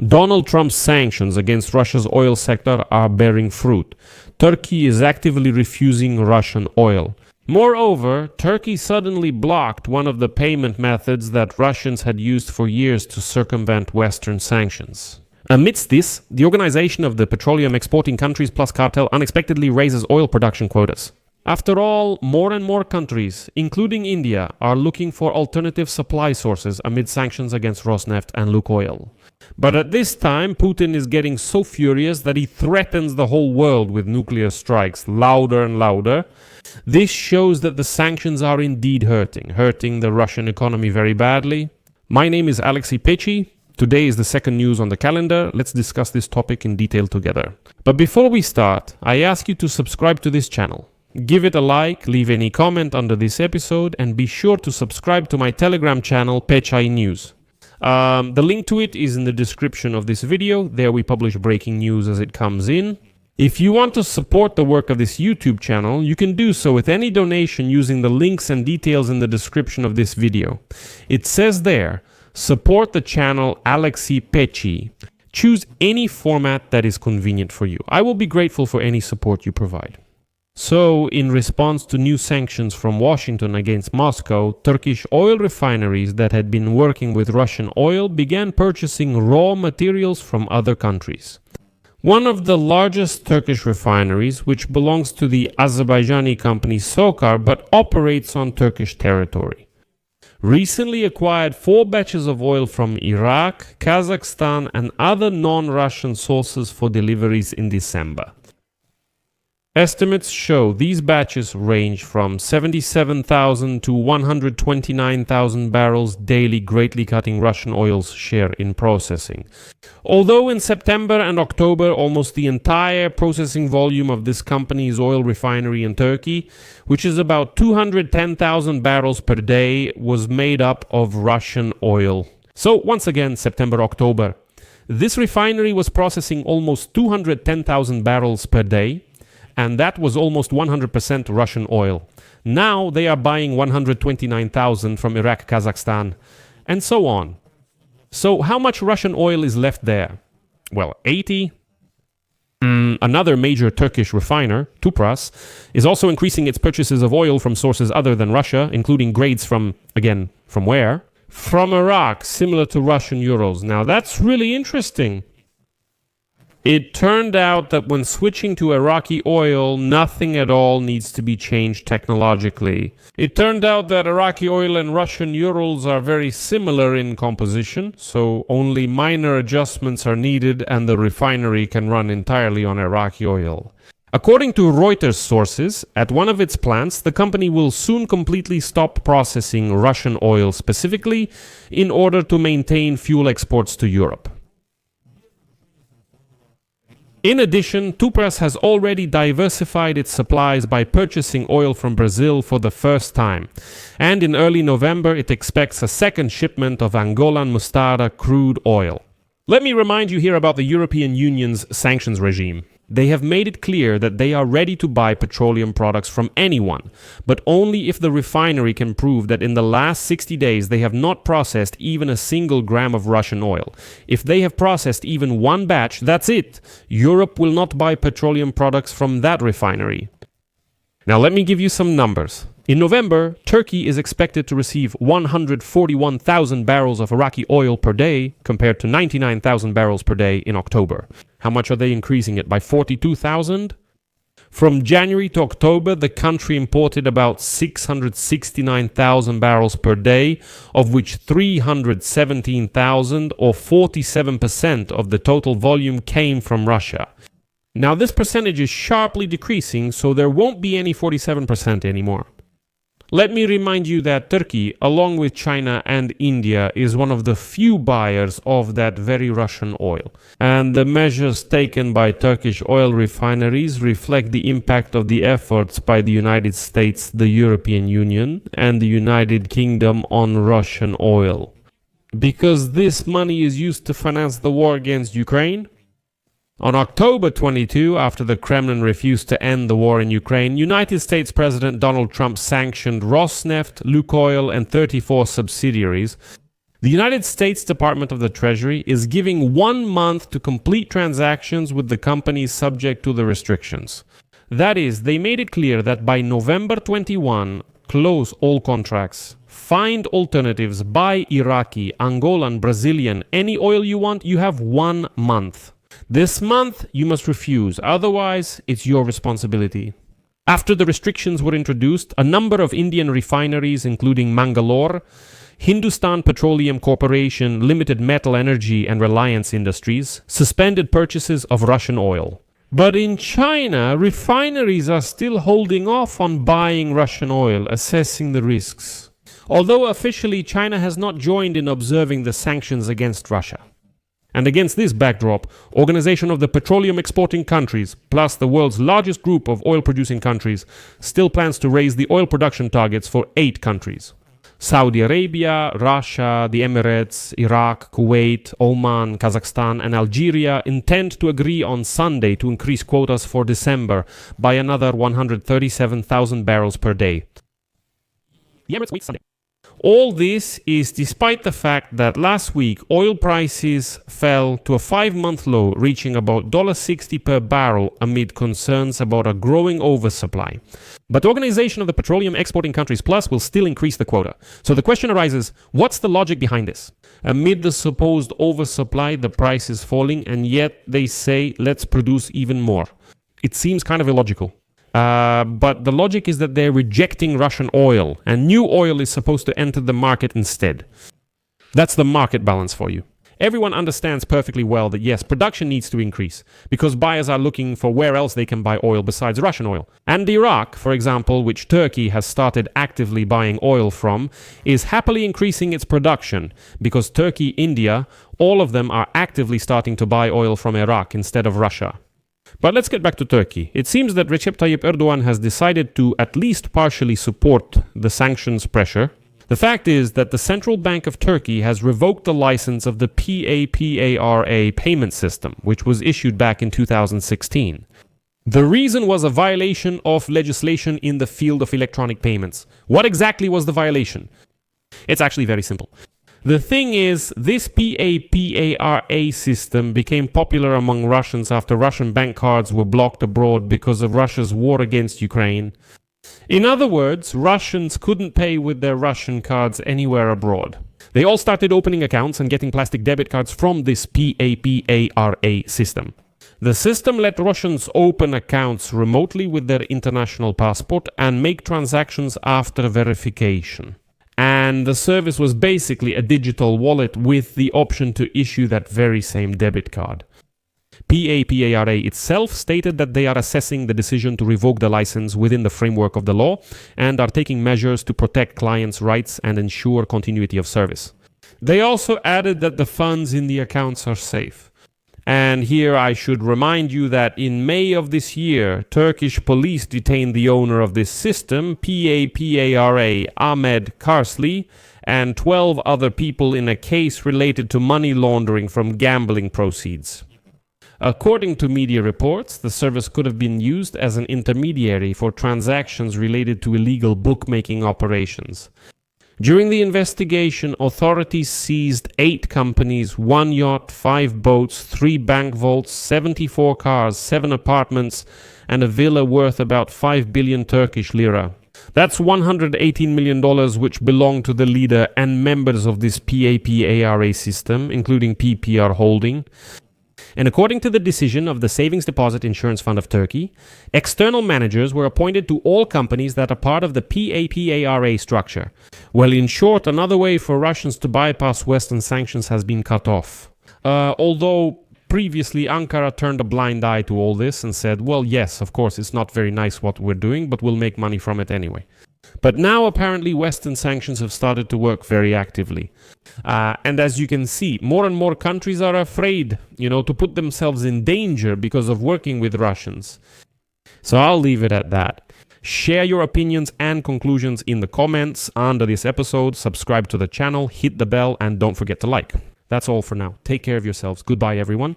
Donald Trump's sanctions against Russia's oil sector are bearing fruit. Turkey is actively refusing Russian oil. Moreover, Turkey suddenly blocked one of the payment methods that Russians had used for years to circumvent Western sanctions. Amidst this, the Organization of the Petroleum Exporting Countries Plus Cartel unexpectedly raises oil production quotas. After all, more and more countries, including India, are looking for alternative supply sources amid sanctions against Rosneft and Lukoil. But at this time, Putin is getting so furious that he threatens the whole world with nuclear strikes, louder and louder. This shows that the sanctions are indeed hurting the Russian economy very badly. My name is Pechiy. Today is the second news on the calendar. Let's discuss this topic in detail together. But before we start, I ask you to subscribe to this channel. Give it a like, leave any comment under this episode, and be sure to subscribe to my Telegram channel, Pechiy News. The link to it is in the description of this video. There we publish breaking news as it comes in. If you want to support the work of this YouTube channel, you can do so with any donation using the links and details in the description of this video. It says there, support the channel Pechiy. Choose any format that is convenient for you. I will be grateful for any support you provide. So, in response to new sanctions from Washington against Moscow, Turkish oil refineries that had been working with Russian oil began purchasing raw materials from other countries. One of the largest Turkish refineries, which belongs to the Azerbaijani company Sokar but operates on Turkish territory, recently acquired 4 batches of oil from Iraq, Kazakhstan and other non-Russian sources for deliveries in December. Estimates show these batches range from 77,000 to 129,000 barrels daily, greatly cutting Russian oil's share in processing. Although in September and October almost the entire processing volume of this company's oil refinery in Turkey, which is about 210,000 barrels per day, was made up of Russian oil. So once again, September, October. This refinery was processing almost 210,000 barrels per day, and that was almost 100% Russian oil. Now they are buying 129,000 from Iraq, Kazakhstan, and so on. So how much Russian oil is left there? Well, 80. Another major Turkish refiner, Tüpraş, is also increasing its purchases of oil from sources other than Russia, including grades from where? From Iraq, similar to Russian Urals. Now that's really interesting. It turned out that when switching to Iraqi oil, nothing at all needs to be changed technologically. It turned out that Iraqi oil and Russian Urals are very similar in composition, so only minor adjustments are needed and the refinery can run entirely on Iraqi oil. According to Reuters sources, at one of its plants, the company will soon completely stop processing Russian oil specifically in order to maintain fuel exports to Europe. In addition, Tüpraş has already diversified its supplies by purchasing oil from Brazil for the first time. And in early November, it expects a second shipment of Angolan Mostarda crude oil. Let me remind you here about the European Union's sanctions regime. They have made it clear that they are ready to buy petroleum products from anyone, but only if the refinery can prove that in the last 60 days they have not processed even a single gram of Russian oil. If they have processed even one batch, that's it. Europe will not buy petroleum products from that refinery. Now let me give you some numbers. In November, Turkey is expected to receive 141,000 barrels of Iraqi oil per day, compared to 99,000 barrels per day in October. How much are they increasing it? By 42,000? From January to October, the country imported about 669,000 barrels per day, of which 317,000 or 47% of the total volume came from Russia. Now this percentage is sharply decreasing, so there won't be any 47% anymore. Let me remind you that Turkey, along with China and India, is one of the few buyers of that very Russian oil. And the measures taken by Turkish oil refineries reflect the impact of the efforts by the United States, the European Union, and the United Kingdom on Russian oil. Because this money is used to finance the war against Ukraine. On October 22, after the Kremlin refused to end the war in Ukraine, United States President Donald Trump sanctioned Rosneft, Lukoil, and 34 subsidiaries, The United States Department of the Treasury is giving 1 month to complete transactions with the companies subject to the restrictions. That is, they made it clear that by November 21, close all contracts, find alternatives, buy Iraqi, Angolan, Brazilian, any oil you want, you have 1 month. This month, you must refuse, otherwise, it's your responsibility. After the restrictions were introduced, a number of Indian refineries, including Mangalore, Hindustan Petroleum Corporation, Limited Metal Energy and Reliance Industries, suspended purchases of Russian oil. But in China, refineries are still holding off on buying Russian oil, assessing the risks. Although officially China has not joined in observing the sanctions against Russia. And against this backdrop, Organization of the Petroleum Exporting Countries, plus the world's largest group of oil-producing countries, still plans to raise the oil production targets for 8 countries. Saudi Arabia, Russia, the Emirates, Iraq, Kuwait, Oman, Kazakhstan, and Algeria intend to agree on Sunday to increase quotas for December by another 137,000 barrels per day. The Emirates wait Sunday. All this is despite the fact that last week oil prices fell to a 5-month low, reaching about $60 per barrel amid concerns about a growing oversupply. But the Organization of the Petroleum Exporting Countries Plus will still increase the quota. So the question arises, what's the logic behind this? Amid the supposed oversupply, the price is falling, and yet they say, let's produce even more. It seems kind of illogical. But the logic is that they're rejecting Russian oil, and new oil is supposed to enter the market instead. That's the market balance for you. Everyone understands perfectly well that yes, production needs to increase, because buyers are looking for where else they can buy oil besides Russian oil. And Iraq, for example, which Turkey has started actively buying oil from, is happily increasing its production, because Turkey, India, all of them are actively starting to buy oil from Iraq instead of Russia. But let's get back to Turkey. It seems that Recep Tayyip Erdogan has decided to at least partially support the sanctions pressure. The fact is that the Central Bank of Turkey has revoked the license of the PAPARA payment system, which was issued back in 2016. The reason was a violation of legislation in the field of electronic payments. What exactly was the violation? It's actually very simple. The thing is, this PAPARA system became popular among Russians after Russian bank cards were blocked abroad because of Russia's war against Ukraine. In other words, Russians couldn't pay with their Russian cards anywhere abroad. They all started opening accounts and getting plastic debit cards from this PAPARA system. The system let Russians open accounts remotely with their international passport and make transactions after verification. And the service was basically a digital wallet with the option to issue that very same debit card. PAPARA itself stated that they are assessing the decision to revoke the license within the framework of the law and are taking measures to protect clients' rights and ensure continuity of service. They also added that the funds in the accounts are safe. And here I should remind you that in May of this year, Turkish police detained the owner of this system, PAPARA, Ahmed Karsli, and 12 other people in a case related to money laundering from gambling proceeds. According to media reports, the service could have been used as an intermediary for transactions related to illegal bookmaking operations. During the investigation, authorities seized 8 companies, 1 yacht, 5 boats, 3 bank vaults, 74 cars, 7 apartments, and a villa worth about 5 billion Turkish lira. That's $118 million which belong to the leader and members of this PAPARA system, including PPR Holding. And according to the decision of the Savings Deposit Insurance Fund of Turkey, external managers were appointed to all companies that are part of the PAPARA structure. Well, in short, another way for Russians to bypass Western sanctions has been cut off. Although previously Ankara turned a blind eye to all this and said, well, yes, of course, it's not very nice what we're doing, but we'll make money from it anyway. But now apparently Western sanctions have started to work very actively. And as you can see, more and more countries are afraid, to put themselves in danger because of working with Russians. So I'll leave it at that. Share your opinions and conclusions in the comments under this episode, subscribe to the channel, hit the bell, and don't forget to like. That's all for now. Take care of yourselves. Goodbye, everyone.